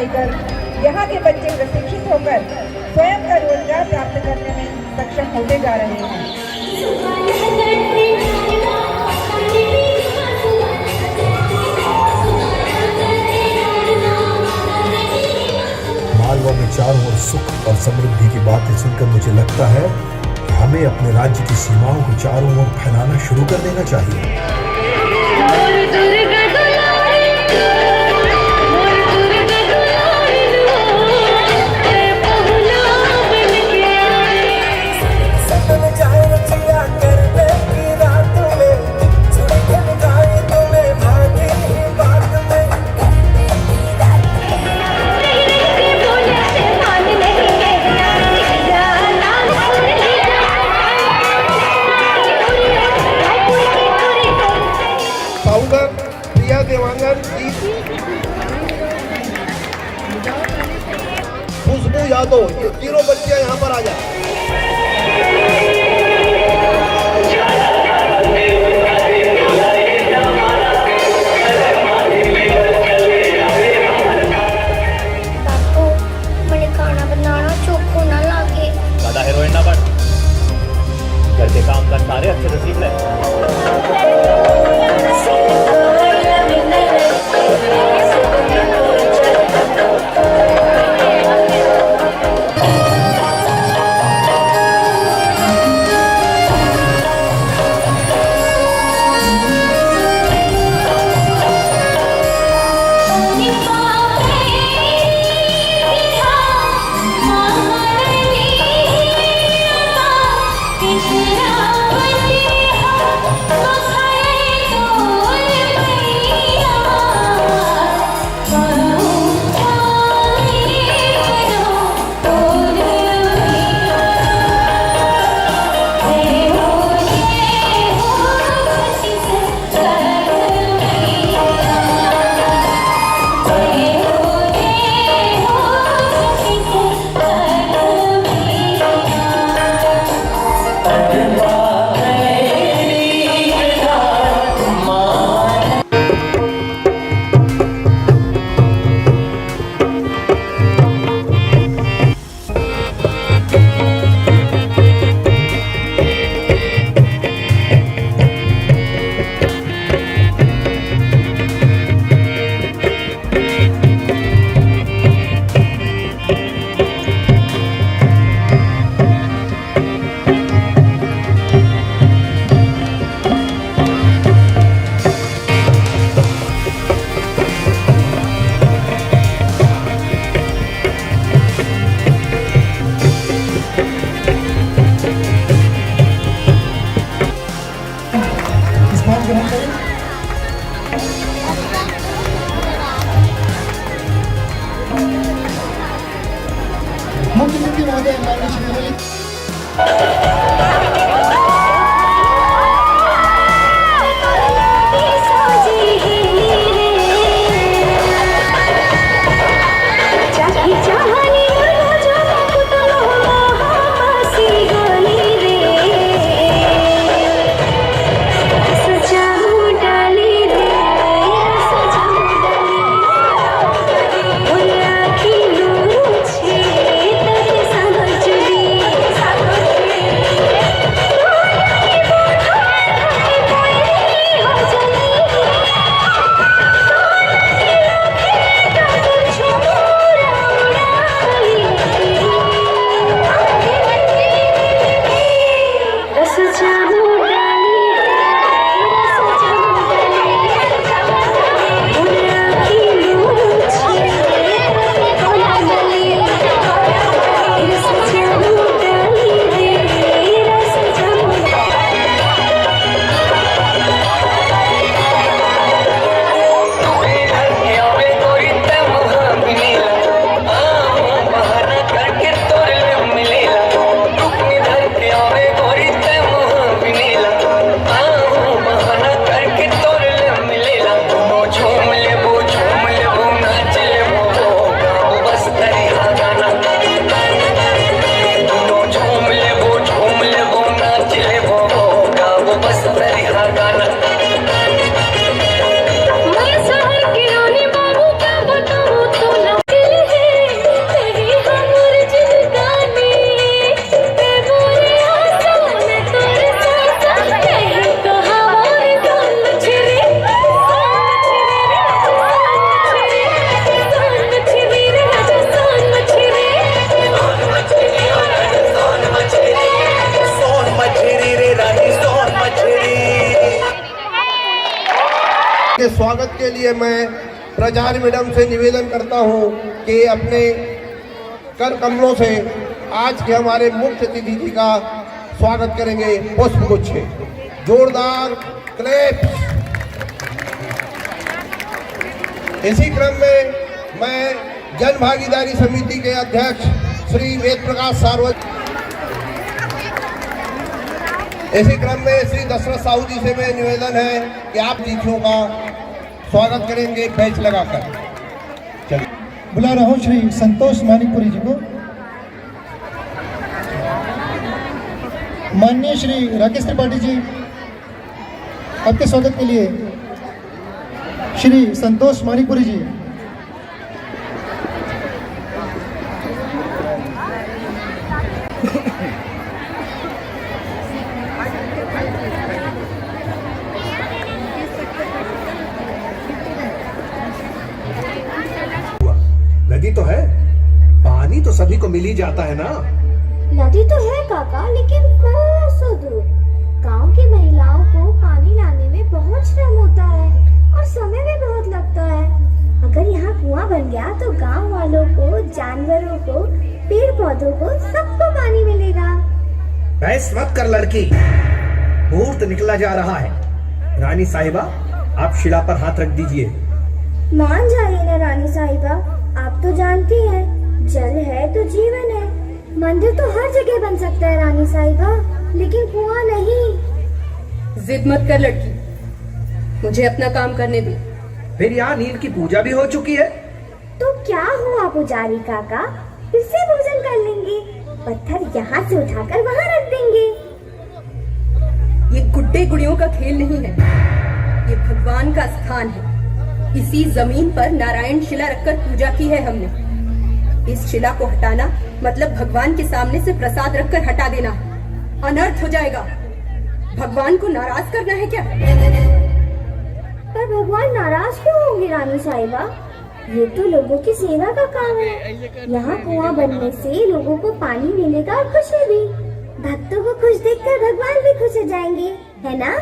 पढ़ाई कर यहाँ के बच्चे प्रशिक्षित होकर स्वयं का रोजगार प्राप्त करने में सक्षम होते जा रहे हैं। मालवा में चारों ओर सुख और समृद्धि की बातें सुनकर मुझे लगता है कि हमें अपने राज्य की सीमाओं को चारों ओर फैलाना शुरू कर देना चाहिए। प्रिया देवांगन जी, खुशबू यादव, ये तीनों बच्चियां यहाँ पर आ जाए। बापू मैंने खाना बनाना चोखो ना लागे। ज्यादा हीरोइन ना बन, घर के काम कर सारे अच्छे से सीख ले। लिए मैं प्राचार्य मैडम से निवेदन करता हूं कि अपने कर कमलों से आज के हमारे मुख्य अतिथि जी का स्वागत करेंगे पुष्पगुच्छ से। जोरदार क्लैप। इसी क्रम में मैं जन भागीदारी समिति के अध्यक्ष श्री वेद प्रकाश सार्वजनिक, इसी क्रम में श्री दशरथ साहू जी से मैं निवेदन है कि आप अतिथियों का स्वागत करेंगे बेंच लगाकर। चलिए बुला रहा हूँ श्री संतोष मानिकपुरी जी को। माननीय श्री राकेश त्रिपाठी जी, आपके स्वागत के लिए श्री संतोष मानिकपुरी जी। नदी तो है, पानी तो सभी को मिल ही जाता है ना। नदी तो है काका, लेकिन कोसों दूर। गांव की महिलाओं को पानी लाने में बहुत श्रम होता है और समय भी बहुत लगता है। अगर यहाँ कुआं बन गया तो गांव वालों को, जानवरों को, पेड़ पौधों को, सबको पानी मिलेगा। बहस मत कर लड़की, मुहूर्त निकला जा रहा है। रानी साहिबा, आप शिला पर हाथ रख दीजिए। मान जाइए ना रानी साहिबा, आप तो जानती हैं, जल है तो जीवन है। मंदिर तो हर जगह बन सकता है रानी साहिबा, लेकिन कुआं नहीं। जिद मत कर लड़की, मुझे अपना काम करने दे। फिर यहाँ नील की पूजा भी हो चुकी है। तो क्या हुआ पुजारी काका, फिर से पूजन कर लेंगे। पत्थर यहाँ से उठाकर वहाँ रख देंगे। ये गुड्डे गुड़ियों का खेल नहीं है, ये भगवान का स्थान है। इसी जमीन पर नारायण शिला रखकर पूजा की है हमने। इस शिला को हटाना मतलब भगवान के सामने से प्रसाद रखकर हटा देना। अनर्थ हो जाएगा। भगवान को नाराज करना है क्या? पर भगवान नाराज क्यों होंगे रानी साहिबा? ये तो लोगों की सेवा का काम है। यहाँ कुआं बनने से लोगों को पानी मिलेगा और खुशी भी। भक्तों को खुश देखकर भगवान भी खुश हो जाएंगे, है ना?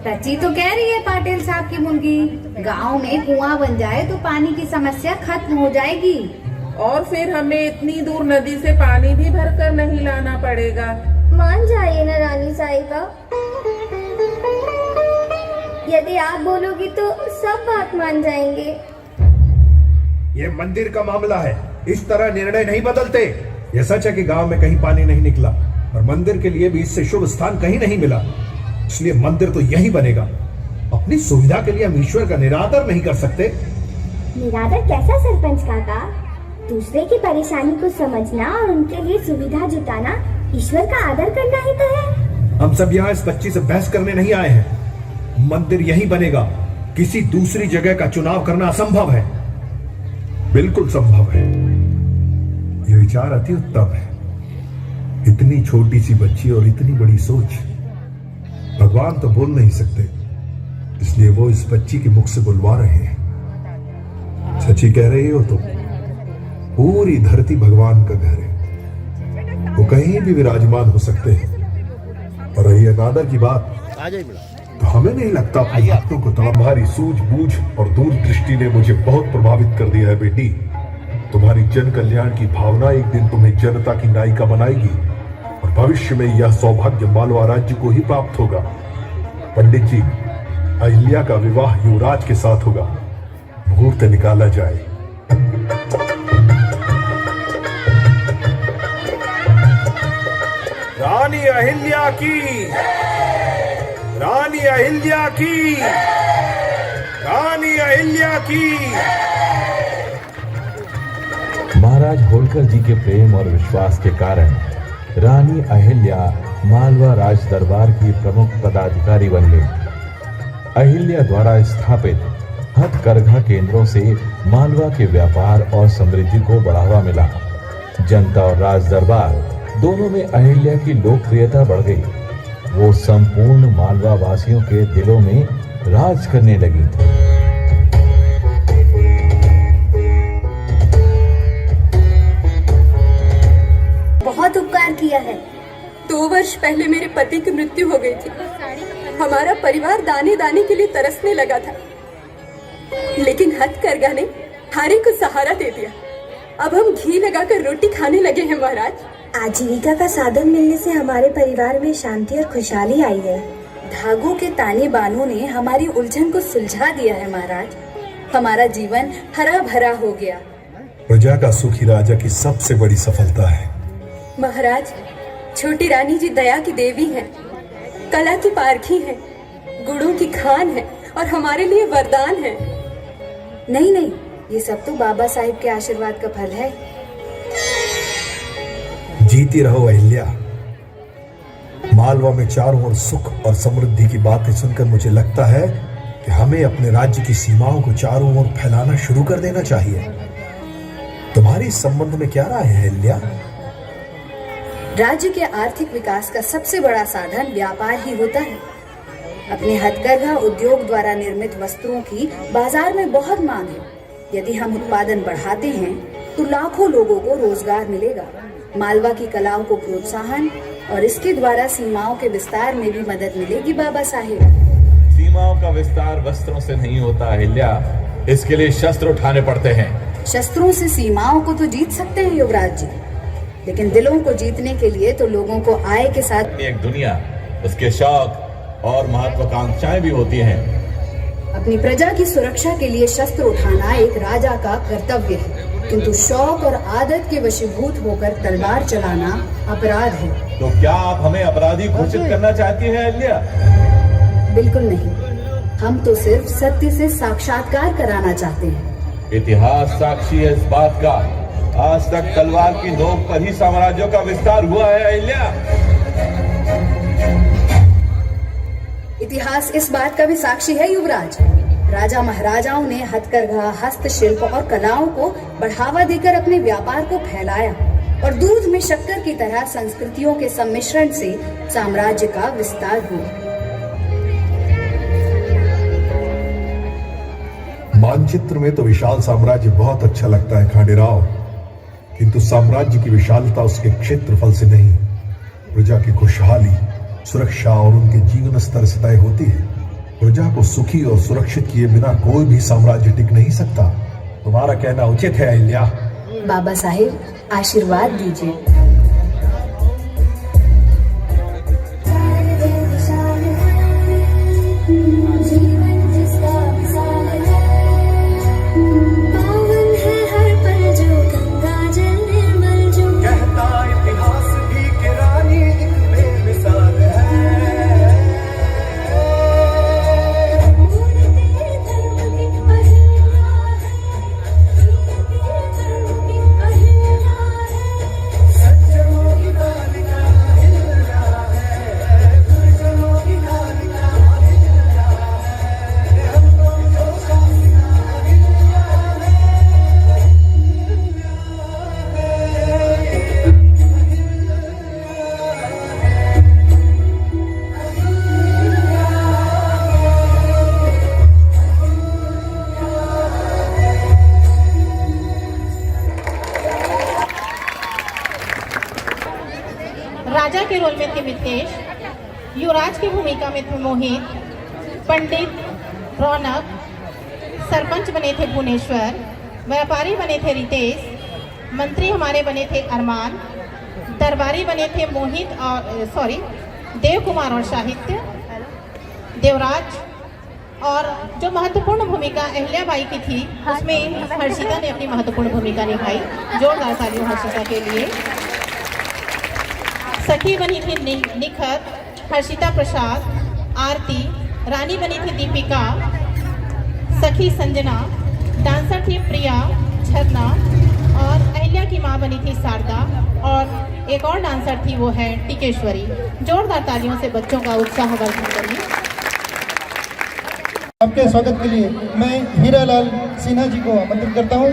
रची तो कह रही है पाटिल साहब की मुर्गी, गांव में कुआं बन जाए तो पानी की समस्या खत्म हो जाएगी और फिर हमें इतनी दूर नदी से पानी भी भरकर नहीं लाना पड़ेगा। मान जाइए ना रानी साहिबा, यदि आप बोलोगी तो सब बात मान जाएंगे। ये मंदिर का मामला है, इस तरह निर्णय नहीं बदलते। यह सच है कि गांव में कहीं पानी नहीं निकला और मंदिर के लिए भी इससे शुभ स्थान कहीं नहीं मिला, इसलिए मंदिर तो यही बनेगा। अपनी सुविधा के लिए हम ईश्वर का निरादर नहीं कर सकते। निरादर कैसा सरपंच काका? दूसरे की परेशानी को समझना और उनके लिए सुविधा जुटाना ईश्वर का आदर करना ही तो है। हम सब यहाँ इस बच्ची से बहस करने नहीं आए हैं। मंदिर यही बनेगा, किसी दूसरी जगह का चुनाव करना असंभव है। बिल्कुल संभव है। यह विचार अति उत्तम है। इतनी छोटी सी बच्ची और इतनी बड़ी सोच। भगवान तो बोल नहीं सकते, इसलिए वो इस बच्ची के मुख से बुलवा रहे हैं। सच्ची कह रही हो तो पूरी धरती भगवान का घर है, वो कहीं भी विराजमान हो सकते हैं। और रही अनादर की बात, तो हमें नहीं लगता अपने भक्तों को तुम्हारी सूझबूझ और दूरदृष्टि ने मुझे बहुत प्रभावित कर दिया है बेटी। तुम्हारी जन कल्याण की भावना एक दिन तुम्हें जनता की नायिका बनाएगी और भविष्य में यह सौभाग्य मालवा राज्य को ही प्राप्त होगा। पंडित जी, अहिल्या का विवाह युवराज के साथ होगा। मुहूर्त निकाला जाए। रानी अहिल्या की, रानी अहिल्या की, रानी अहिल्या की। महाराज होलकर जी के प्रेम और विश्वास के कारण रानी अहिल्या मालवा राज दरबार की प्रमुख पदाधिकारी बन गई। अहिल्या द्वारा स्थापित हथकरघा केंद्रों से मालवा के व्यापार और समृद्धि को बढ़ावा मिला। जनता और राज दरबार दोनों में अहिल्या की लोकप्रियता बढ़ गई। वो संपूर्ण मालवा वासियों के दिलों में राज करने लगी। बहुत उपकार किया है। 2 वर्ष पहले मेरे पति की मृत्यु हो गई थी। हमारा परिवार दाने दाने के लिए तरसने लगा था। लेकिन हथकरघा ने हारे को सहारा दे दिया। अब हम घी लगाकर रोटी खाने लगे हैं महाराज। आजीविका का साधन मिलने से हमारे परिवार में शांति और खुशहाली आई है। धागों के ताने बानों ने हमारी उलझन को सुलझा दिया है महाराज। हमारा जीवन हरा भरा हो गया। प्रजा का सुख ही राजा की सबसे बड़ी सफलता है। महाराज, छोटी रानी जी दया की देवी हैं, कला की पारखी हैं, गुणों की खान है और हमारे लिए वरदान है। नहीं नहीं, ये सब तो बाबा साहिब के आशीर्वाद का फल है। जीती रहो अहिल्या। मालवा में चारों ओर सुख और समृद्धि की बातें सुनकर मुझे लगता है कि हमें अपने राज्य की सीमाओं को चारों ओर फैलाना शुरू कर देना चाहिए। तुम्हारी इस संबंध में क्या राय है अहिल्या? राज्य के आर्थिक विकास का सबसे बड़ा साधन व्यापार ही होता है। अपने हथकरघा उद्योग द्वारा निर्मित वस्त्रों की बाजार में बहुत मांग है। यदि हम उत्पादन बढ़ाते हैं तो लाखों लोगों को रोजगार मिलेगा। मालवा की कलाओं को प्रोत्साहन और इसके द्वारा सीमाओं के विस्तार में भी मदद मिलेगी बाबा साहिब। सीमाओं का विस्तार वस्त्रों से नहीं होता अहिल्या, इसके लिए शस्त्र उठाने पड़ते हैं। शस्त्रों से सीमाओं को तो जीत सकते हैं युवराज जी, लेकिन दिलों को जीतने के लिए तो लोगों को आय के साथ एक दुनिया, उसके शौक और महत्वाकांक्षाएं भी होती हैं। अपनी प्रजा की सुरक्षा के लिए शस्त्र उठाना एक राजा का कर्तव्य है, किंतु शौक और आदत के वशीभूत होकर तलवार चलाना अपराध है। तो क्या आप हमें अपराधी घोषित करना चाहती हैं अहिल्या? बिल्कुल नहीं, हम तो सिर्फ सत्य से साक्षात्कार कराना चाहते हैं। इतिहास साक्षी है इस बात का। आज तक तलवार की नोक पर ही साम्राज्यों का विस्तार हुआ है अहिल्या। इतिहास इस बात का भी साक्षी है युवराज। राजा महाराजाओं ने हथकरघा, हस्तशिल्प और कलाओं को बढ़ावा देकर अपने व्यापार को फैलाया और दूध में शक्कर की तरह संस्कृतियों के सम्मिश्रण से साम्राज्य का विस्तार हुआ। मानचित्र में तो विशाल साम्राज्य बहुत अच्छा लगता है खांडेराव, किंतु साम्राज्य की विशालता उसके क्षेत्रफल से नहीं, प्रजा की खुशहाली, सुरक्षा और उनके जीवन स्तर से तय होती है। प्रजा को सुखी और सुरक्षित किए बिना कोई भी साम्राज्य टिक नहीं सकता। तुम्हारा कहना उचित है अहिल्या। बाबा साहिब, आशीर्वाद दीजिए। राजा के रोल में थे मितेश, युवराज की भूमिका में थे मोहित, पंडित रौनक, सरपंच बने थे भुवनेश्वर, व्यापारी बने थे रितेश, मंत्री हमारे बने थे अरमान, दरबारी बने थे मोहित और देव कुमार और साहित्य, देवराज। और जो महत्वपूर्ण भूमिका अहिल्याबाई की थी उसमें हर्षिता ने अपनी महत्वपूर्ण भूमिका निभाई। जोरदार तालियां हर्षिता के लिए। सखी बनी थी निखत, हर्षिता प्रसाद, आरती, रानी बनी थी दीपिका, सखी संजना, डांसर थी प्रिया, झरना और अहिल्या की मां बनी थी शारदा और एक और डांसर थी वो है टिकेश्वरी। जोरदार तालियों से बच्चों का उत्साह वर्धन करिए। आपके स्वागत के लिए मैं हीरालाल सिन्हा जी को आमंत्रित करता हूं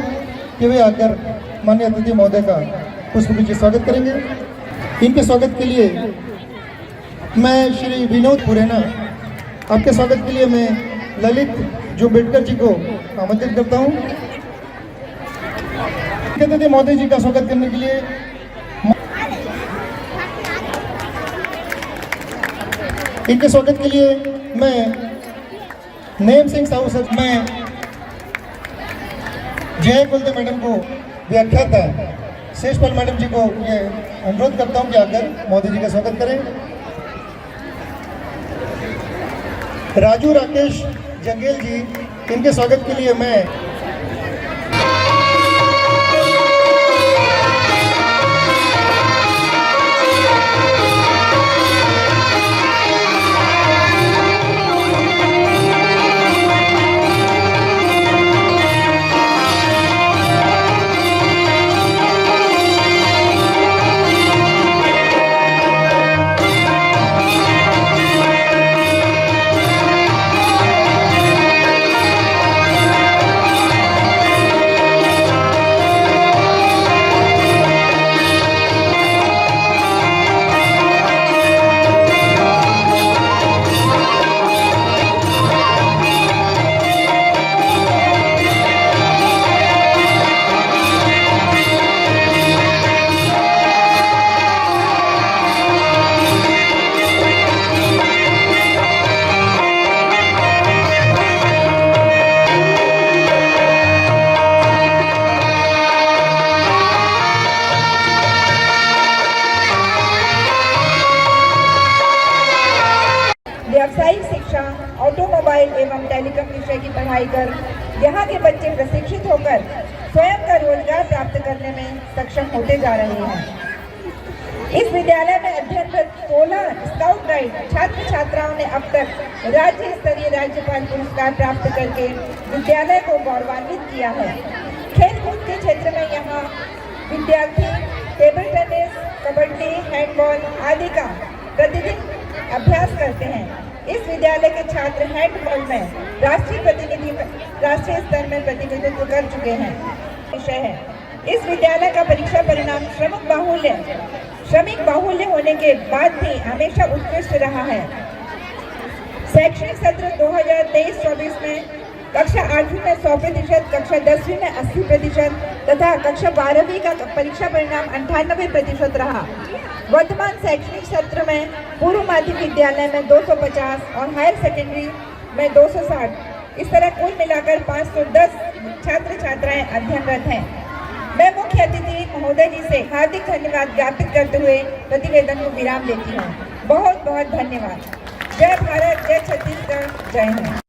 कि वे आकर माननीय अतिथि महोदय का पुष्पगुच्छ आशीर्वाद करेंगे। इनके स्वागत के लिए मैं श्री विनोद पुरेना, आपके स्वागत के लिए मैं ललित जुम्बेडकर जी को आमंत्रित करता हूं। अतिथि महोदय जी का स्वागत करने के लिए इनके स्वागत के लिए मैं नेम सिंह साहू सर, मैं जय कुलदेव मैडम को व्याख्याता शेषपाल मैडम जी को ये अनुरोध करता हूँ कि आकर मोदी जी का स्वागत करें। राजू राकेश जंगेल जी, इनके स्वागत के लिए मैं व्यावसायिक शिक्षा, ऑटोमोबाइल एवं टेलीकॉम विषय की पढ़ाई कर यहाँ के बच्चे प्रशिक्षित होकर स्वयं का रोजगार प्राप्त करने में सक्षम होते जा रहे हैं। इस विद्यालय में अध्ययनरत 16 स्काउट गाइड छात्र छात्राओं ने अब तक राज्य स्तरीय राज्यपाल पुरस्कार प्राप्त करके विद्यालय को गौरवान्वित किया है। खेल कूद के क्षेत्र में यहाँ विद्यार्थी टेबल टेनिस, कबड्डी, हैंडबॉल आदि का प्रतिदिन अभ्यास करते हैं। इस विद्यालय के छात्र हैंडबॉल में राष्ट्रीय स्तर में प्रतिनिधित्व कर चुके हैं। विषय है इस विद्यालय का परीक्षा परिणाम श्रमिक बाहुल्य होने के बाद भी हमेशा उत्कृष्ट रहा है। शैक्षणिक सत्र 2023-24 में कक्षा 8वीं में 100%, कक्षा 10वीं में 80% तथा कक्षा 12वीं का परीक्षा परिणाम 98% रहा। वर्तमान शैक्षणिक सत्र में पूर्व माध्यमिक विद्यालय में 250 और हायर सेकेंडरी में 260, इस तरह कुल मिलाकर 510 छात्र छात्राएं अध्ययनरत हैं। मैं मुख्य अतिथि महोदय जी से हार्दिक धन्यवाद ज्ञापित करते हुए प्रतिवेदन को विराम देती हूँ। बहुत बहुत धन्यवाद। जय भारत, जय छत्तीसगढ़, जय हिंद।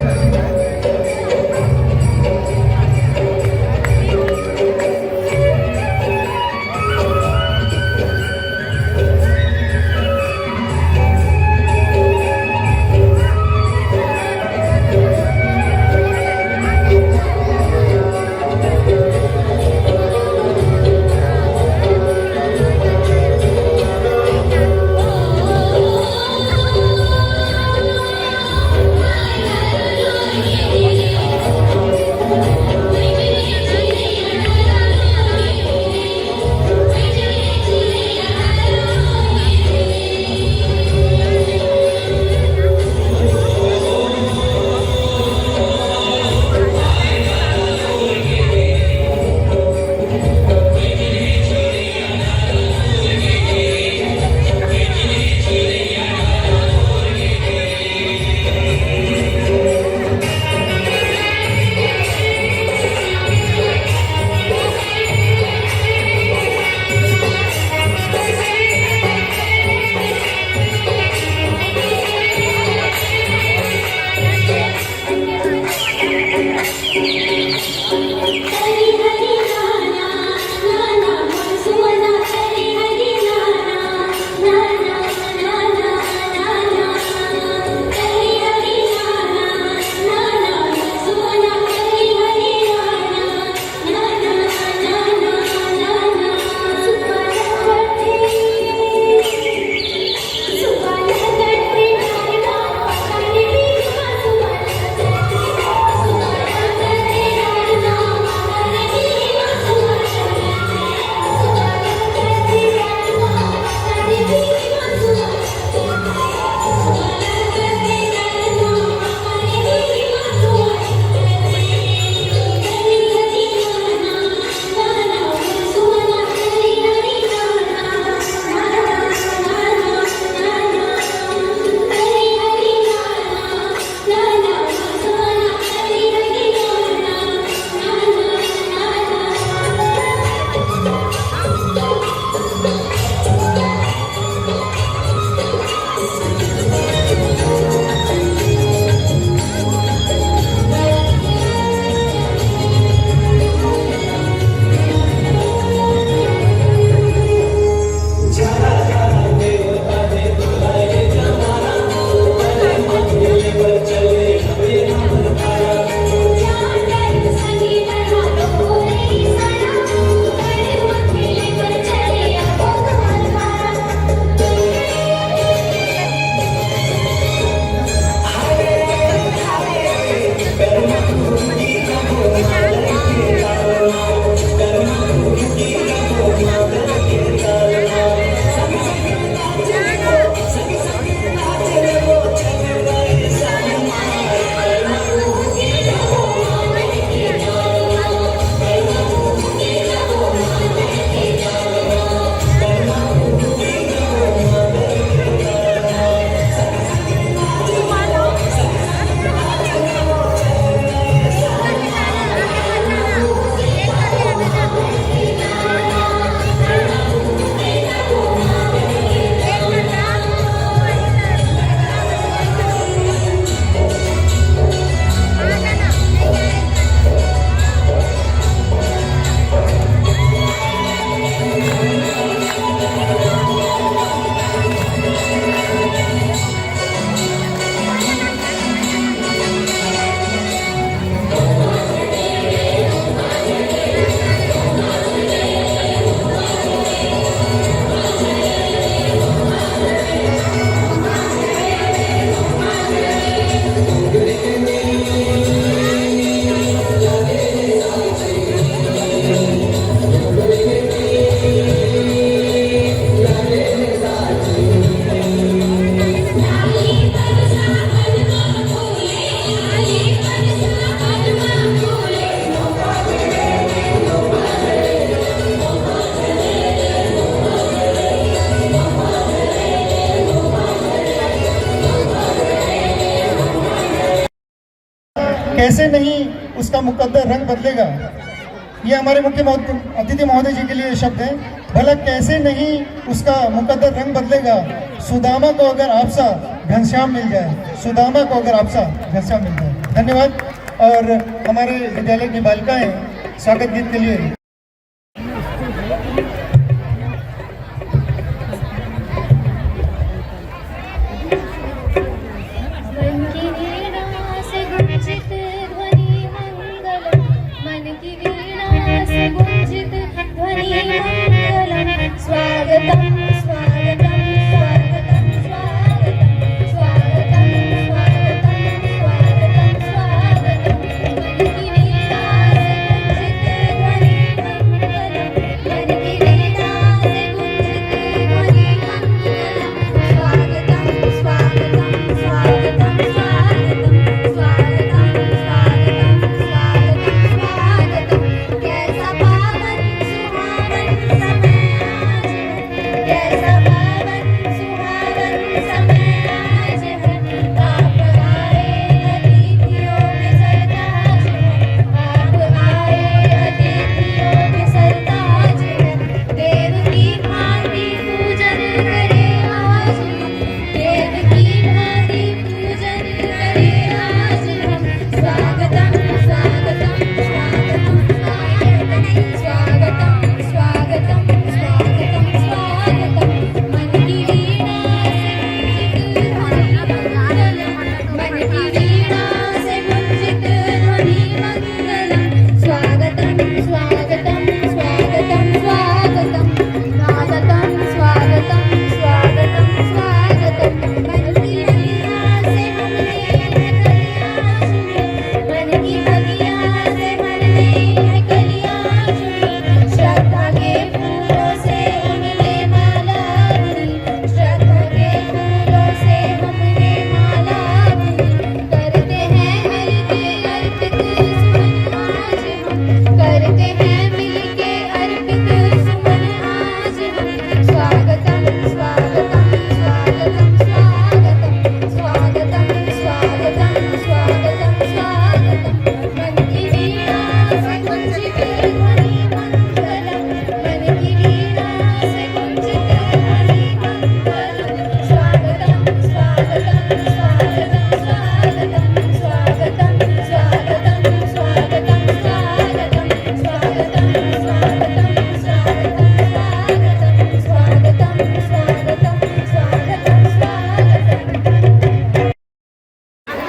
कैसे नहीं उसका मुकद्दर रंग बदलेगा। ये हमारे मुख्य अतिथि महोदय जी के लिए शब्द हैं। भला कैसे नहीं उसका मुकद्दर रंग बदलेगा, सुदामा को अगर आपसा घनश्याम मिल जाए, सुदामा को अगर आपसा घनश्याम मिल जाए। धन्यवाद। और हमारे विद्यालय की बालिकाएं स्वागत गीत के लिए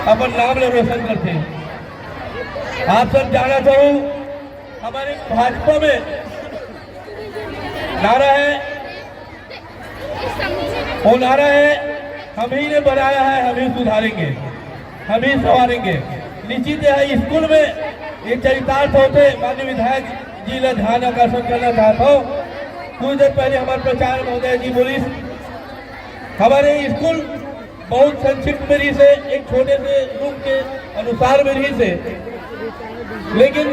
अपन नाम रोशन करते हैं। आप सब जाना चाहूँ, हमारे भाजपा में नारा है, वो नारा है हम ही ने बनाया है, हम ही सुधारेंगे, हम ही संवारेंगे। निश्चित है स्कूल में ये चरितार्थ होते माननीय विधायक जी का ध्यान आकर्षण करना चाहता हूँ। कुछ देर पहले हमारे प्रचार महोदय जी बोली, हमारे स्कूल बहुत संक्षिप्त में रही से, एक छोटे से रूप के अनुसार में रही से, लेकिन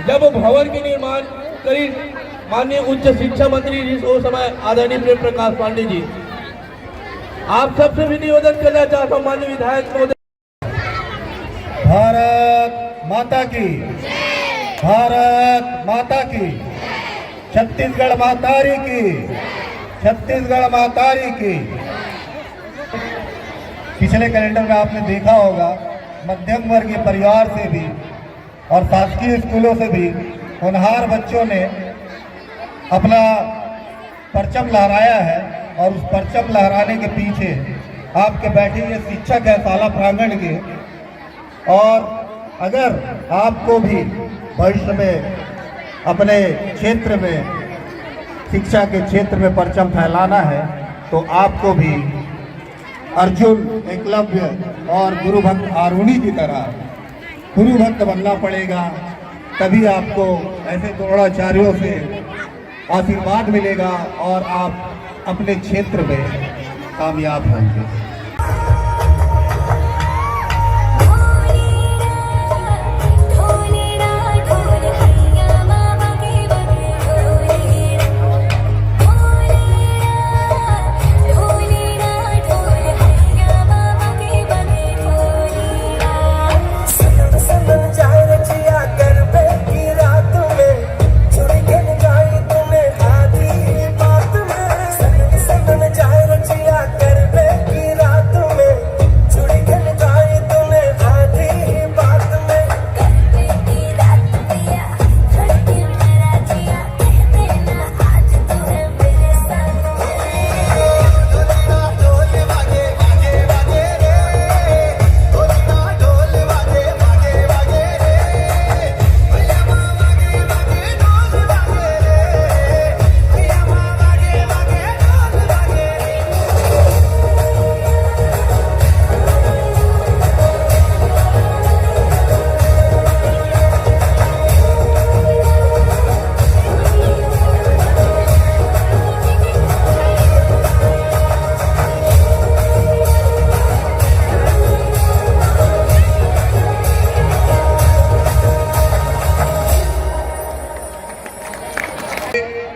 जब भवन के निर्माण करी माननीय उच्च शिक्षा मंत्री जी उस समय आदरणीय प्रेम प्रकाश पांडे जी, आप सबसे भी निवेदन करना चाहता हूँ माननीय विधायक महोदय, भारत माता की, भारत माता की, छत्तीसगढ़ मातारी की, छत्तीसगढ़ मातारी की। पिछले कैलेंडर में आपने देखा होगा मध्यम वर्गीय परिवार से भी और शासकीय स्कूलों से भी होनहार बच्चों ने अपना परचम लहराया है, और उस परचम लहराने के पीछे आपके बैठे ये शिक्षक है शाला प्रांगण के। और अगर आपको भी भविष्य में अपने क्षेत्र में शिक्षा के क्षेत्र में परचम फैलाना है तो आपको भी अर्जुन, एकलव्य और गुरु भक्त आरुणि की तरह गुरु भक्त बनना पड़ेगा, तभी आपको ऐसे द्रोणाचार्यों से आशीर्वाद मिलेगा और आप अपने क्षेत्र में कामयाब होंगे। Summer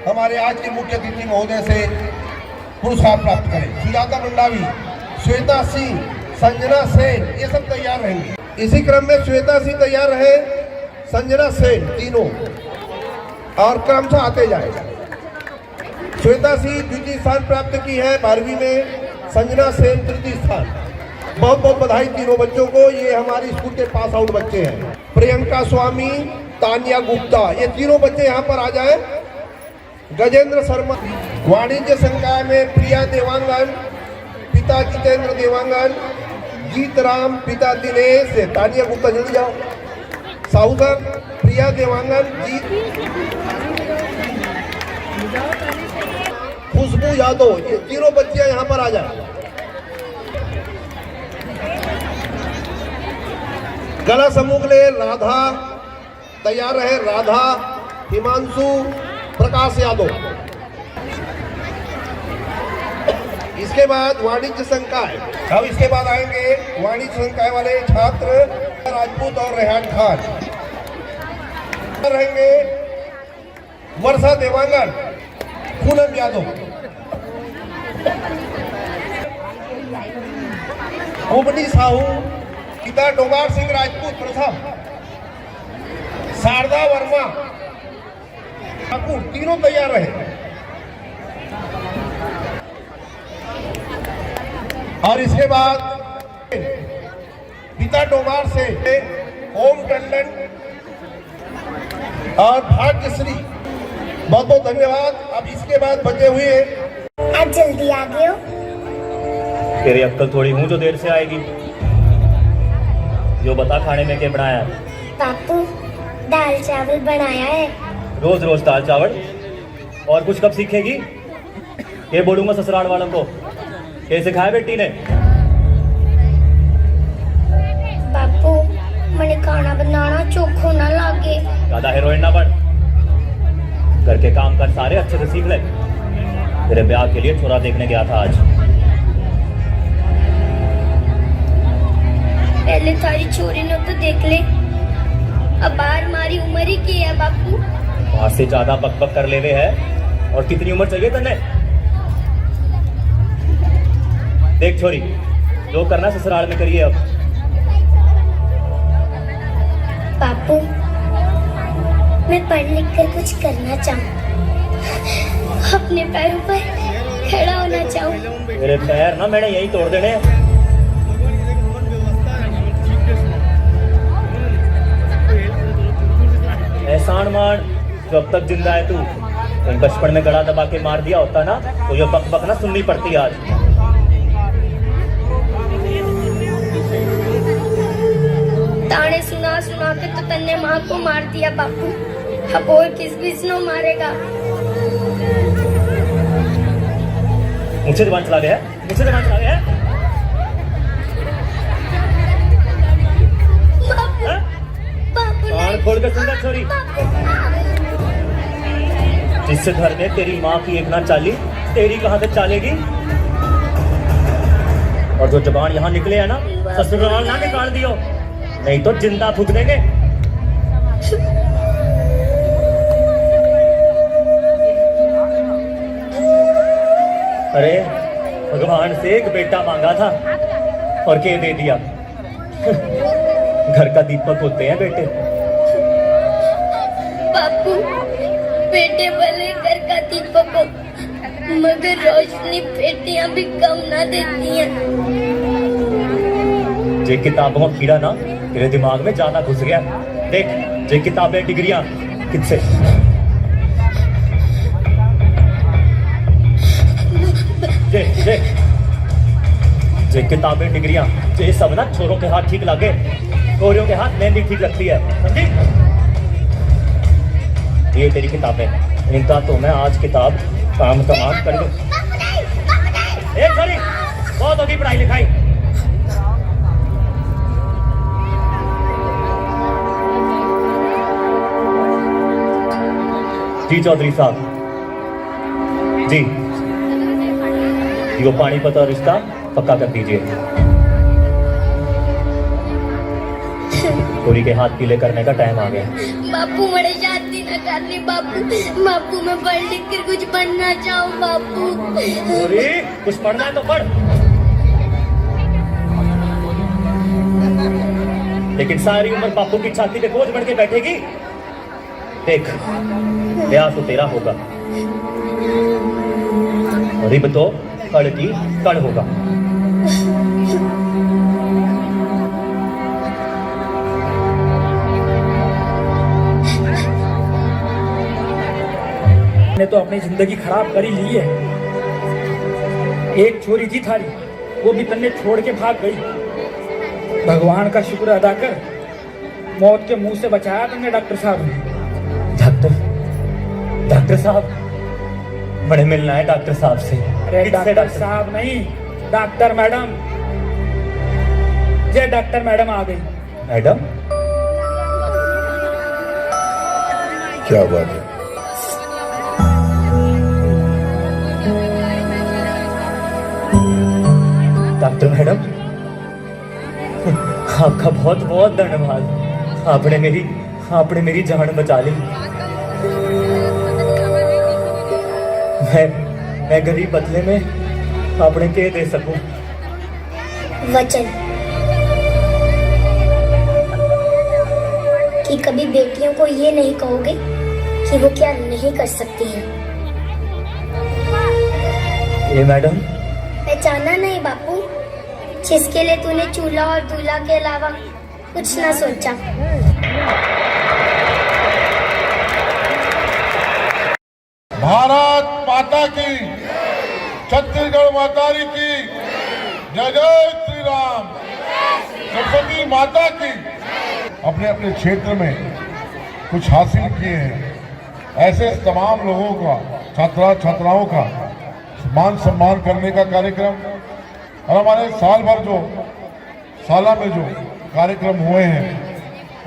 हमारे आज के मुख्य अतिथि महोदय से पुरस्कार प्राप्त करें। सुजाता मंडावी, श्वेता सिंह, संजना सेन, ये सब तैयार रहेंगे। इसी क्रम में श्वेता सिंह तैयार रहे, संजना सेन, तीनों और क्रमशः आते जाएगा। श्वेता सिंह द्वितीय स्थान प्राप्त की है 12वीं में, संजना सेन तृतीय स्थान। बहुत बहुत बधाई तीनों बच्चों को, ये हमारी स्कूल के पास आउट बच्चे हैं। प्रियंका स्वामी, तानिया गुप्ता, ये तीनों बच्चे यहाँ पर आ जाए। गजेंद्र शर्मा, वाणिज्य संकाय में प्रिया देवांगन, पिता जितेंद्र देवांगन, जीत राम, पिता दिनेश, तानिया गुप्ता जल्दी जाओ। साहूकर, प्रिया देवांगन, जीत, खुशबू यादव, ये तीनों बच्चियां यहाँ पर आ जाए। कला समूह के लिए राधा तैयार रहे, राधा, हिमांशु, प्रकाश यादव। इसके बाद वाणिज्य संकाय, अब इसके बाद आएंगे वाणिज्य संकाय वाले छात्र राजपूत और रेहान खान रहेंगे। वर्षा देवांगन, पूनम यादव, कुमनी साहू, पिता डोंगार सिंह राजपूत प्रथम, शारदा वर्मा, ठाकुर, तीनों तैयार रहे। और इसके बाद पिता डोंगार से ओम टंडन और भाग्यश्री, बहुत बहुत धन्यवाद। अब इसके बाद बचे हुए, आज जल्दी आ गए हो। तेरी अक्कल थोड़ी हूँ जो देर से आएगी। जो बता खाने में क्या बनाया है? बापू, दाल चावल बनाया है। रोज रोज दाल चावल, और कुछ कब सीखेगी? ये बोलूंगा ससुराल वालों को। ये सिखाया बेटी ने? बापू, मैंने खाना बनाना चोखो ना लागे। ज्यादा हीरोइन ना बन, घर के काम कर सारे अच्छे से सीख ले। तेरे ब्याह के लिए छोरा देखने गया था आज। पहले थारी छोरी ने तो देख ले, अब बाहर हमारी उम्र ही की है बापू। वहां से ज्यादा बकबक कर लेवे है। और कितनी उम्र चाहिए तन्ने? देख छोरी, जो करना ससुराल में करिए। अब बापू, मैं पढ़ लिख कर कुछ करना चाहूँ, अपने पैरों पर खड़ा होना चाहूँ। मेरे पैर ना मैंने यही तोड़ देने। एहसान मान, जो अब तक जिंदा है तू। कहीं बचपन में गला दबा के मार दिया होता ना, तो ये बक बक ना सुननी पड़ती आज। ताने सुना सुना के तो तन्ने माँ को मार दिया बापू, अब और किस किसनो मारेगा? मुझे जबान चला गया, मुझे जबान चला गया। कान खोल कर सुन छोरी, जिससे घर में तेरी माँ की एक ना चाली, तेरी कहाँ से चालेगी? और जो जबान यहाँ निकले है ना, ससुराल ना निकाल दियो, नहीं तो जिंदा फूक देंगे। अरे भगवान से एक बेटा मांगा था और क्या दे दिया? घर का दीपक होते हैं बेटे। बापू, बेटे भले घर का दीपक हो, मगर रोशनी बेटियां भी कम ना देती हैं। जे किताबों का कीड़ा ना तेरे दिमाग में ज्यादा घुस गया। देख, जे किताबें डिग्रियां किससे? जे किताबें डिग्रियां, जे सब ना छोरों के हाथ ठीक लगे, छोरियों के हाथ मेहंदी ठीक लगती है, समझी? ये तेरी किताबें, इनका तो मैं आज किताब काम तमाम कर दूं। एक सॉरी, बहुत होगी पढ़ाई लिखाई। जी चौधरी साहब जी, ये पानीपत और रिश्ता पक्का कर दीजिए। पूरी के हाथ पीले करने का टाइम आ गया। बापू मेरे शादी न करनी बापू। बापू मैं पढ़ लिख कर कुछ बनना चाहूँ बापू। पूरी कुछ पढ़ना है तो पढ़, लेकिन सारी उम्र बापू की छाती पे बोझ बढ़ के बैठेगी। देख, ब्याह तो तेरा होगा और इब तो कड़ की कड़ होगा। ने तो अपनी जिंदगी खराब कर ही ली है। एक छोरी थी थारी, वो भी तन्ने छोड़ के भाग गई। भगवान का शुक्र अदा कर, मौत के मुंह से बचाया तुमने डॉक्टर साहब ने। डॉक्टर साहब, बड़े मिलना है डॉक्टर साहब से। अरे डॉक्टर साहब नहीं, डॉक्टर मैडम। ये डॉक्टर मैडम आ गई। मैडम क्या बात है? डॉक्टर मैडम, आपका बहुत बहुत धन्यवाद। आपने मेरी जान बचा ली। मैं गरीब बदले में आपने के दे सकूं? वचन कि कभी बेटियों को ये नहीं कहोगे कि वो क्या नहीं कर सकती हैं। ये मैडम, पहचाना नहीं बापू, जिसके लिए तूने चूल्हा और दूल्हा के अलावा कुछ ना सोचा। भारत माता की, छत्तीसगढ़ मातारी की जय जय श्री राम। सरस्वती माता की। अपने अपने क्षेत्र में कुछ हासिल किए हैं, ऐसे तमाम लोगों का, छात्राओं का मान सम्मान करने का कार्यक्रम और हमारे साल भर जो साला में जो कार्यक्रम हुए हैं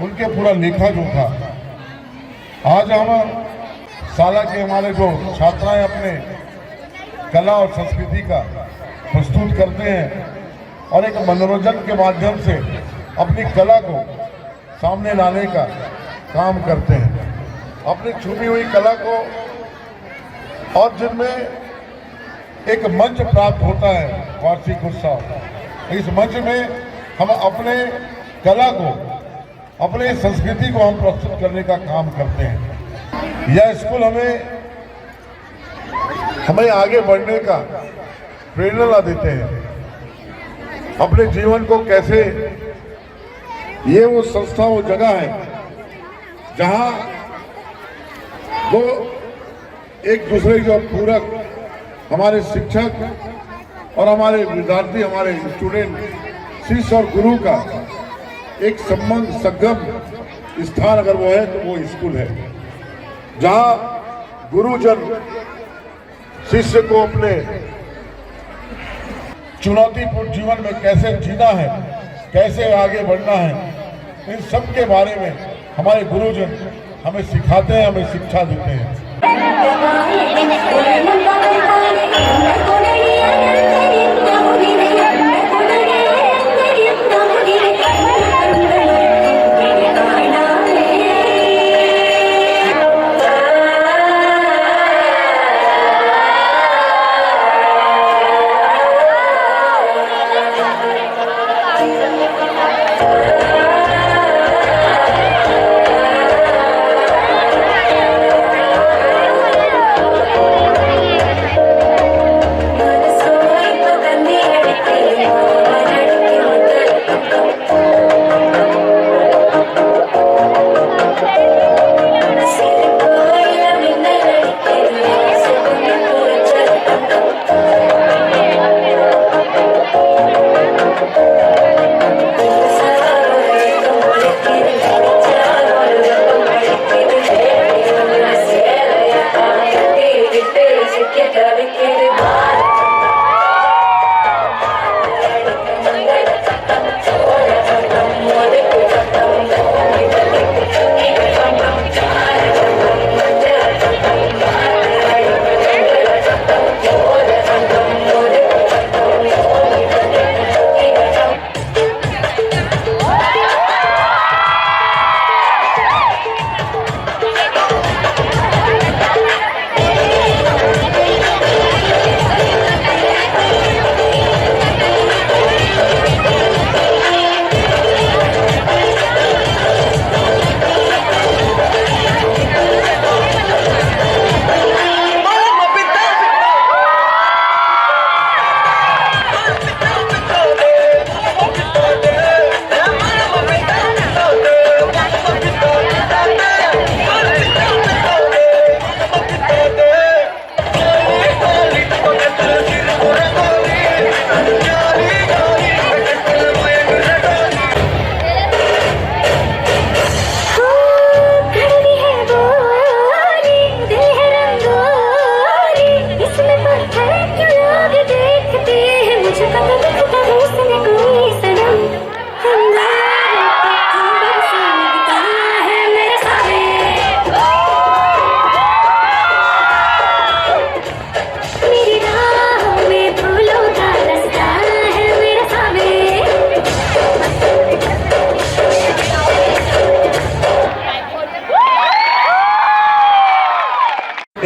उनके पूरा लेखा जोखा आज हम साला के हमारे जो छात्राएं अपने कला और संस्कृति का प्रस्तुत करते हैं और एक मनोरंजन के माध्यम से अपनी कला को सामने लाने का काम करते हैं, अपनी छुपी हुई कला को, और जिनमें एक मंच प्राप्त होता है वार्षिक उत्सव। इस मंच में हम अपने कला को, अपने संस्कृति को हम प्रस्तुत करने का काम करते हैं। यह स्कूल हमें आगे बढ़ने का प्रेरणा देते हैं। अपने जीवन को कैसे, ये वो संस्था, वो जगह है जहां वो एक दूसरे के पूरक, हमारे शिक्षक और हमारे विद्यार्थी, हमारे स्टूडेंट, शिष्य और गुरु का एक संबंध, संगम स्थान अगर वो है तो वो स्कूल है, जहां गुरुजन शिष्य को अपने चुनौतीपूर्ण जीवन में कैसे जीना है, कैसे आगे बढ़ना है, इन सब के बारे में हमारे गुरुजन हमें सिखाते हैं, हमें शिक्षा देते हैं।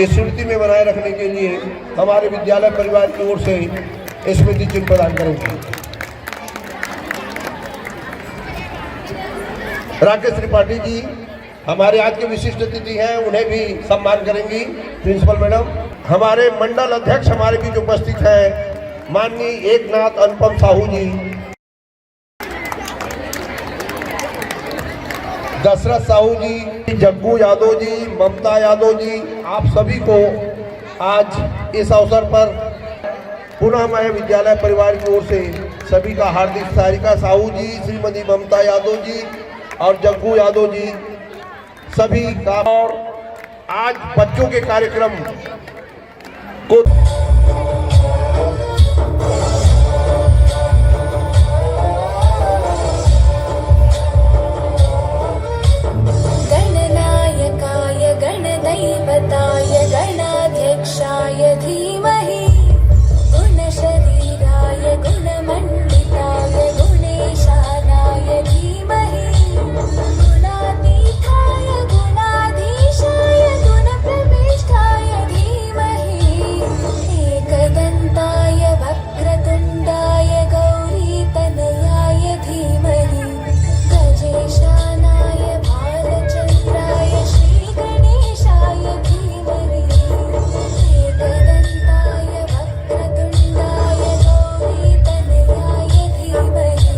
स्मृति में बनाए रखने के लिए हमारे विद्यालय परिवार की ओर से स्मृति चिन्ह प्रदान करेंगे। राकेश त्रिपाठी जी हमारे आज के विशिष्ट अतिथि हैं, उन्हें भी सम्मान करेंगी प्रिंसिपल मैडम। हमारे मंडल अध्यक्ष हमारे बीच उपस्थित हैं माननीय एकनाथ अनुपम साहू जी, दशरथ साहू जी, जग्गू यादव जी, ममता यादव जी, आप सभी को आज इस अवसर पर पुनः मैं विद्यालय परिवार की ओर से सभी का हार्दिक सारिका साहू जी, श्रीमती ममता यादव जी और जग्गू यादव जी सभी का। और आज बच्चों के कार्यक्रम को गणनायकाय गणदैवताय गणाध्यक्षाय धीमहि गुणशरीराय गुणमण्डिताय गुणेशानाय धीमहि गुणातीताय गुणाधीशाय गुणप्रविष्टाय धीमहि एकदन्ताय वक्रतुण्डाय गौरीतनयाय धीमहि गजेशानाय भालचन्द्राय श्रीगणेशाय धीमहि एकदन्ताय वक्रतुण्डाय गौरीतनयाय धीमहि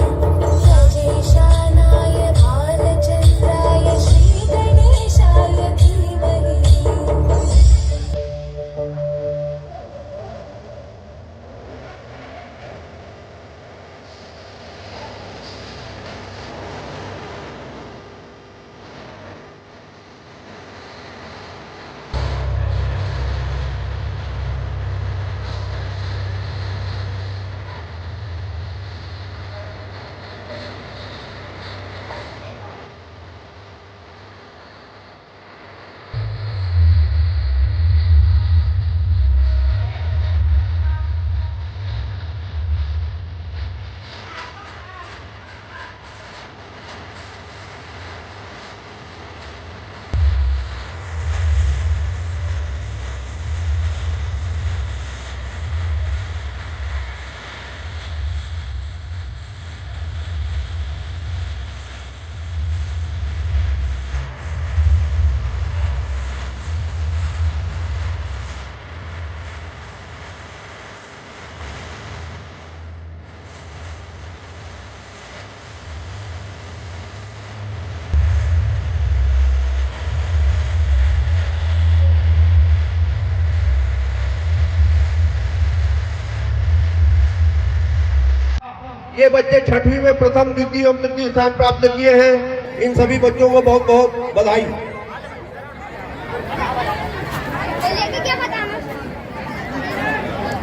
गजेशानाय भालचन्द्राय श्रीगणेशाय धीमहि। ये बच्चे छठवीं में प्रथम, द्वितीय एवं तृतीय स्थान प्राप्त किए हैं। इन सभी बच्चों को बहुत बहुत बधाई।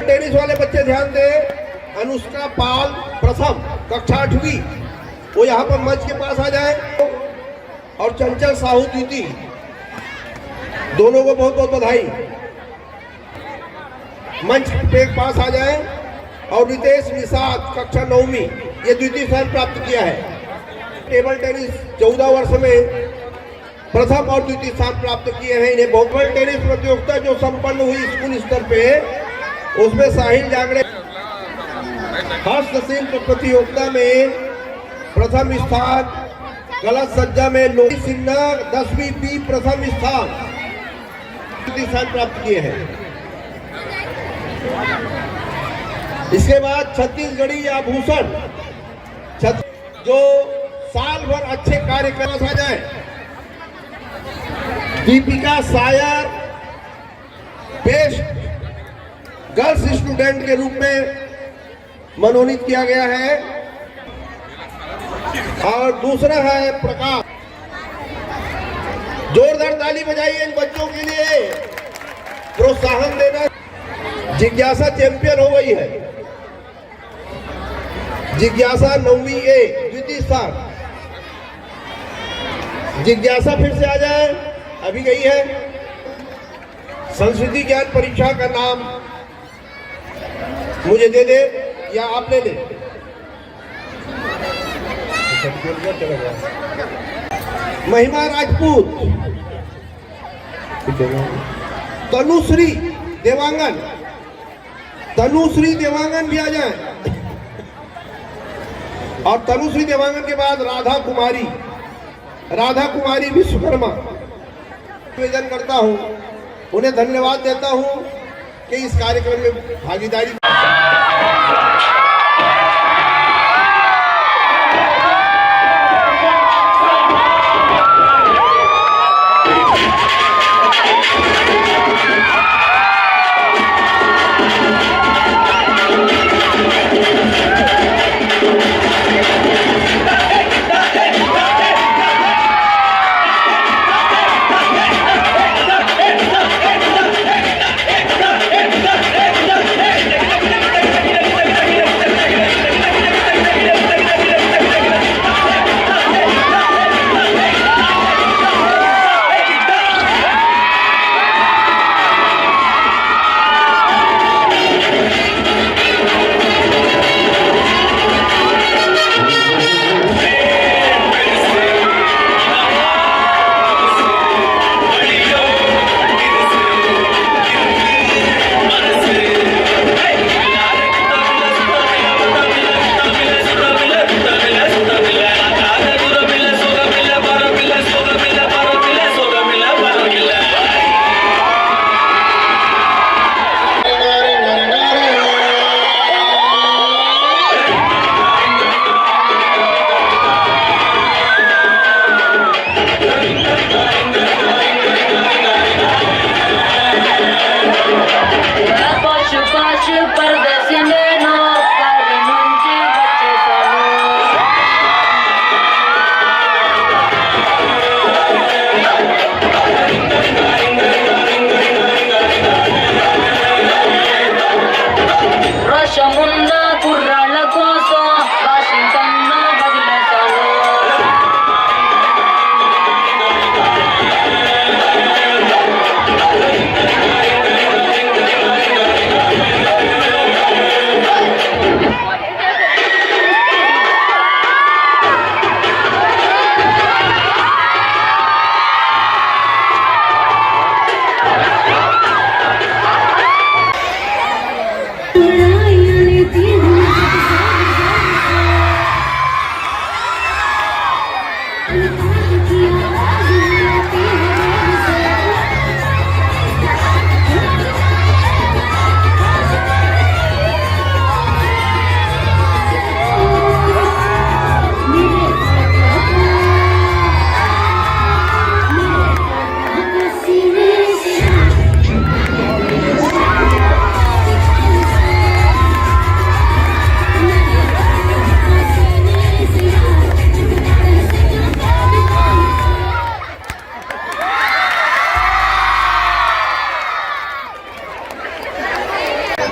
टेनिस वाले बच्चे ध्यान दें। अनुष्का पाल प्रथम, कक्षा 8वीं, वो यहाँ पर मंच के पास आ जाए। और चंचल साहू द्वितीय, दोनों को बहुत बहुत बधाई। मंच पे पास आ जाए। और रितेश निषाद कक्षा 9वीं, ये द्वितीय स्थान प्राप्त किया है। टेबल टेनिस 14 वर्ष में प्रथम और द्वितीय स्थान प्राप्त किए हैं। इन्हें टेबल टेनिस प्रतियोगिता जो संपन्न हुई स्कूल स्तर पे, उसमें साहिल जांगड़े हस्तशिल्प प्रतियोगिता में प्रथम स्थान, गलत सज्जा में लोही सिन्हा 10वीं बी प्रथम स्थान, द्वितीय स्थान प्राप्त किए हैं। इसके बाद छत्तीसगढ़ी आभूषण जो साल भर अच्छे कार्य कर आ जाए, दीपिका सायर बेस्ट गर्ल्स स्टूडेंट के रूप में मनोनीत किया गया है। और दूसरा है प्रकाश। जोरदार ताली बजाइए इन बच्चों के लिए, प्रोत्साहन देना। जिज्ञासा चैंपियन हो गई है। जिज्ञासा 9वीं ए द्वितीय स्थान। जिज्ञासा फिर से आ जाए, अभी गई है। संस्कृति ज्ञान परीक्षा का नाम मुझे दे दे या आप ले ले। महिमा राजपूत तनुश्री देवांगन, तनुश्री देवांगन भी आ जाए। और तनुश्री देवांगन के बाद राधा कुमारी, राधा कुमारी विश्वकर्मा। निवेदन करता हूं, उन्हें धन्यवाद देता हूं कि इस कार्यक्रम में भागीदारी।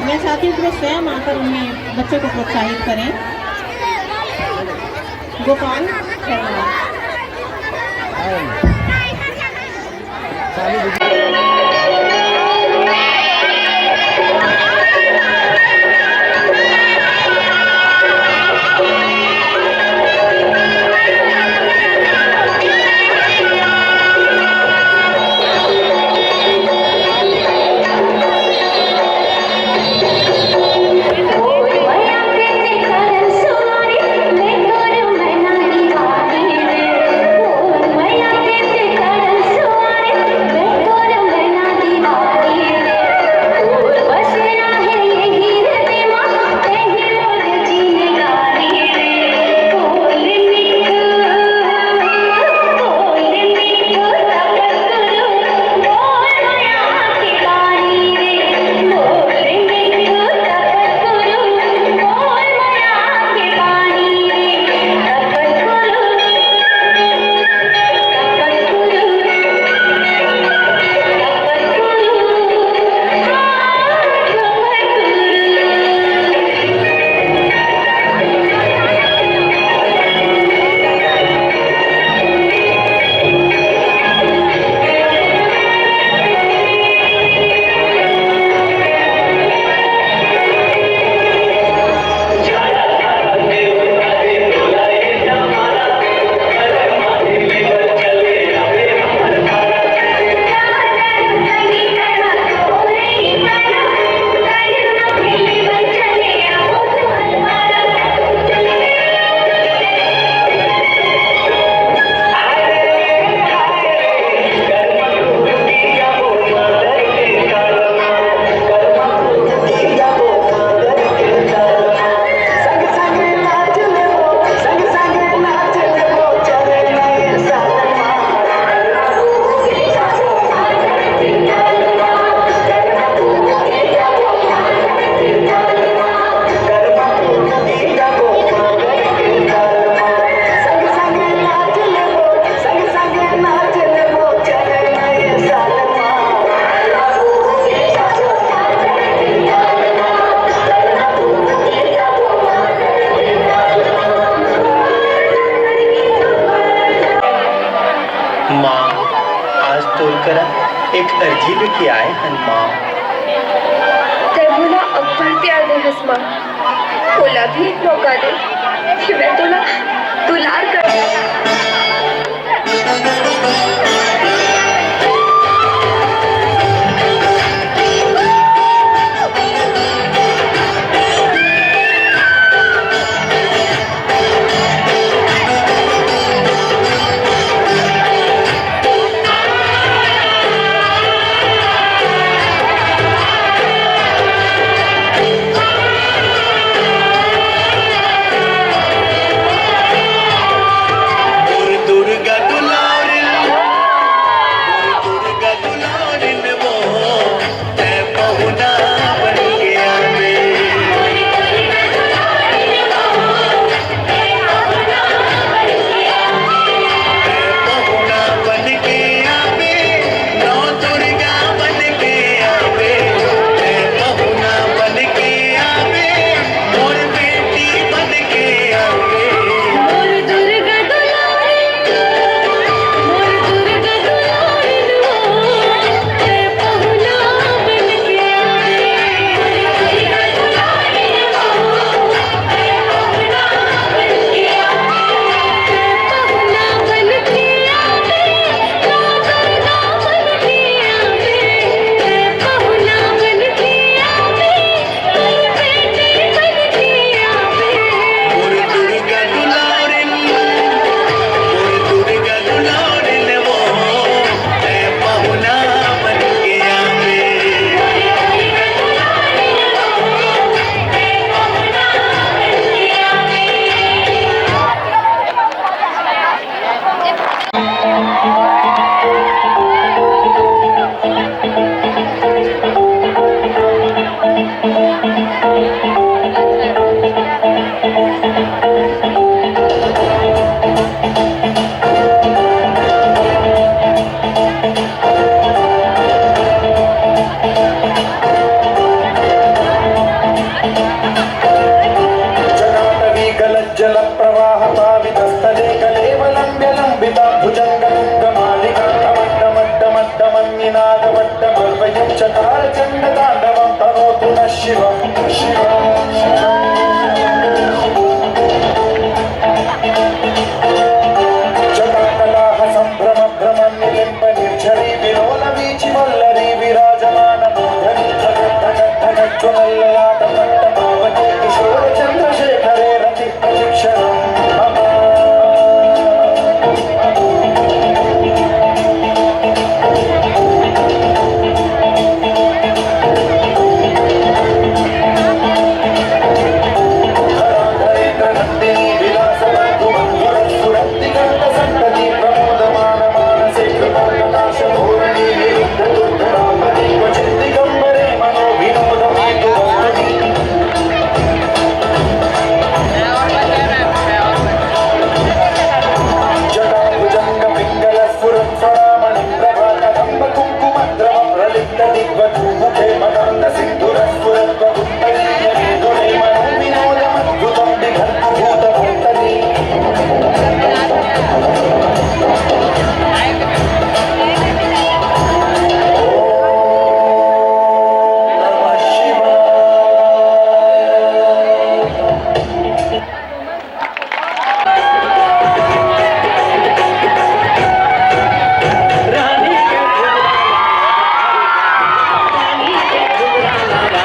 मैं चाहती हूँ कि वो स्वयं आकर उन्हें बच्चों को प्रोत्साहित करें। गोपाल शर्मा। मैं एक अर्जी लेके आए हनुमान। तुला अब्बल प्यार दे हसमा, तुला भी एक मौका दे कि मैं तुला दुलार कर।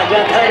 राजा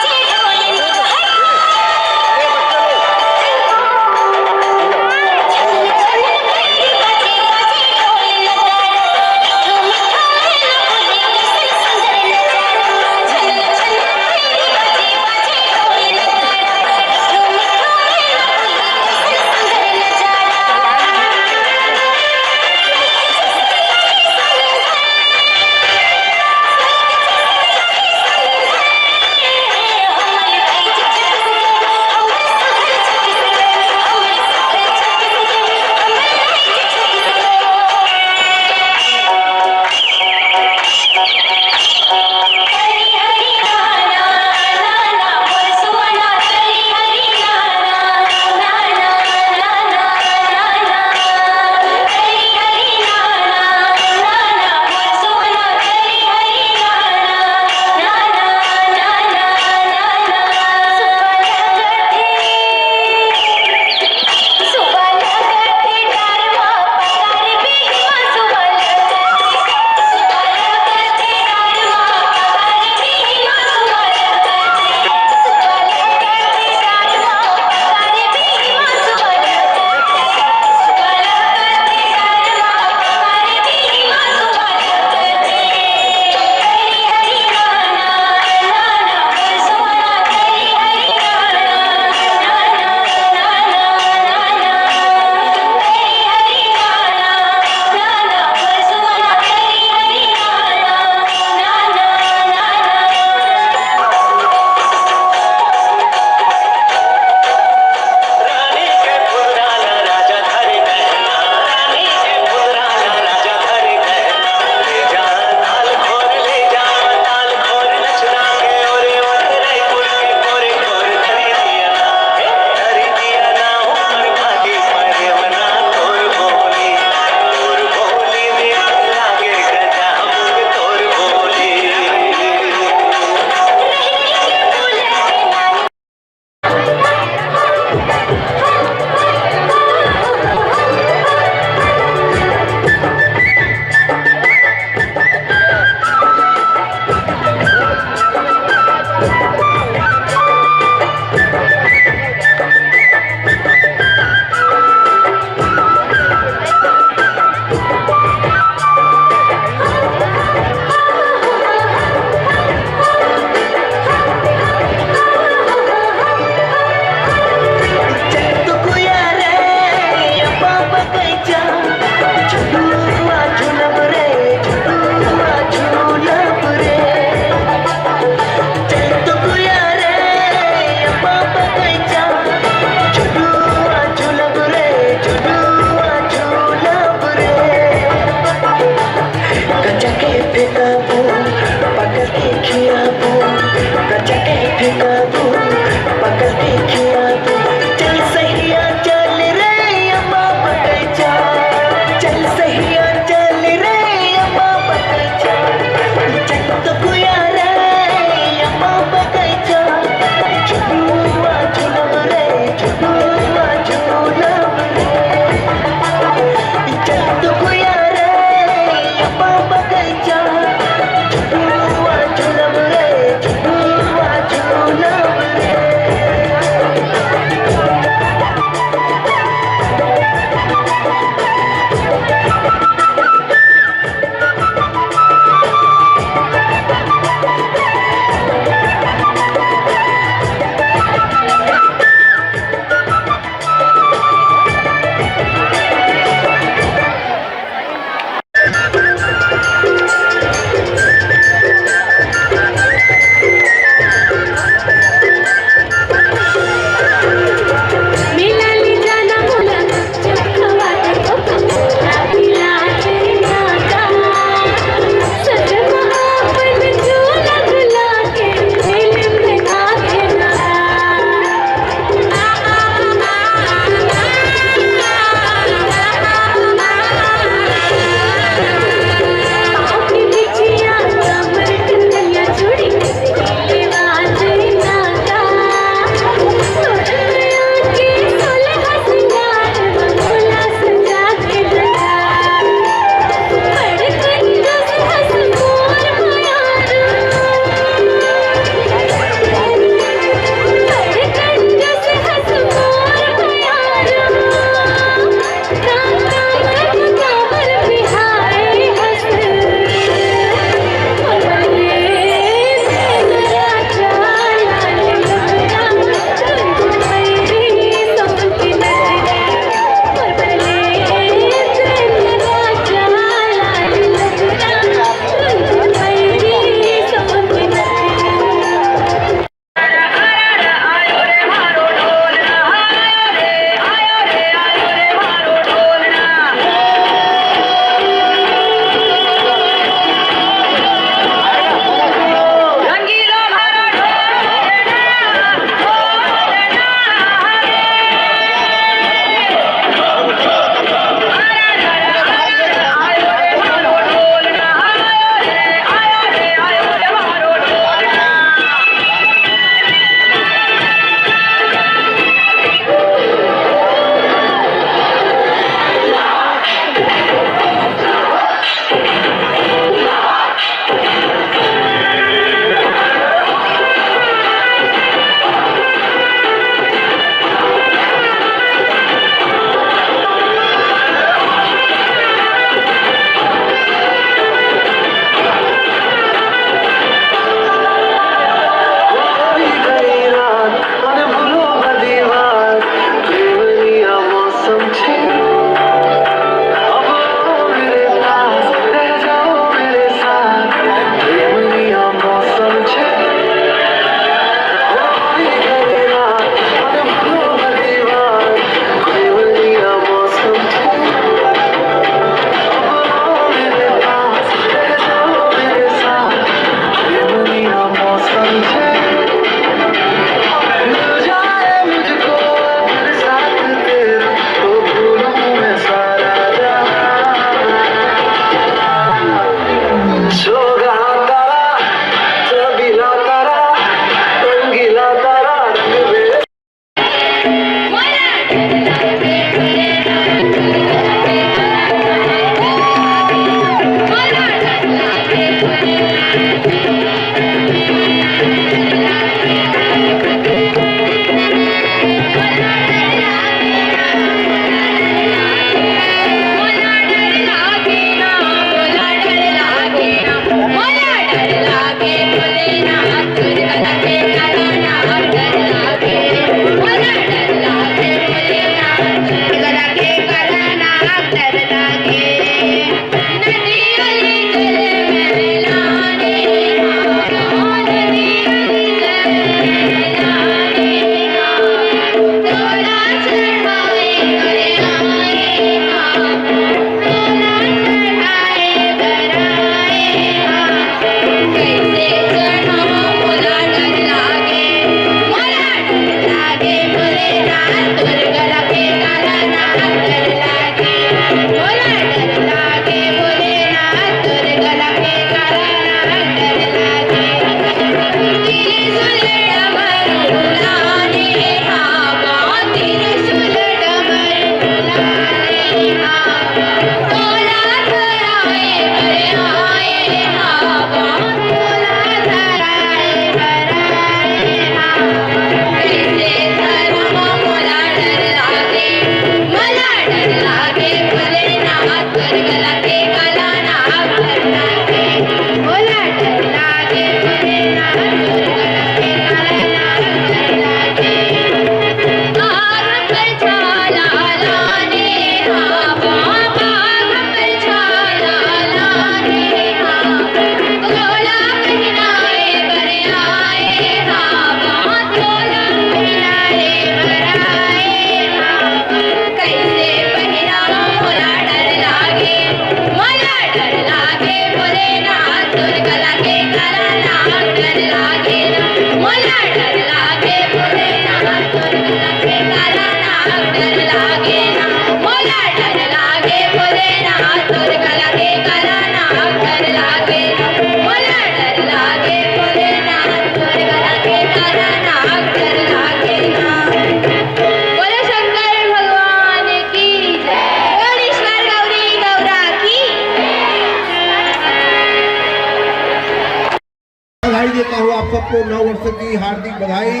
आप सबको नव वर्ष की हार्दिक बधाई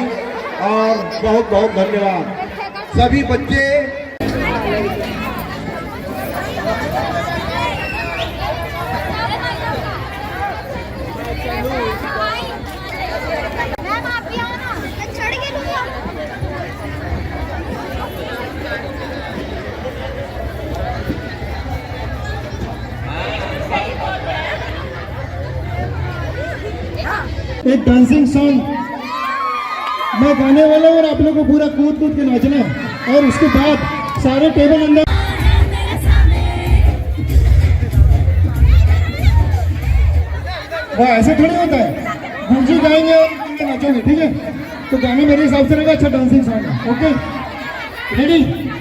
और बहुत बहुत धन्यवाद। सभी बच्चे एक डांसिंग सॉन्ग मैं गाने वाला हूँ और आप लोगों को पूरा कूद कूद के नाचना है और उसके बाद सारे टेबल अंदर वाह ऐसे थोड़ी होता है। गुरुजी गाएंगे और नाचोगे, ठीक है? तो गाने मेरे हिसाब से रहेगा अच्छा डांसिंग सॉन्ग है। Okay ready?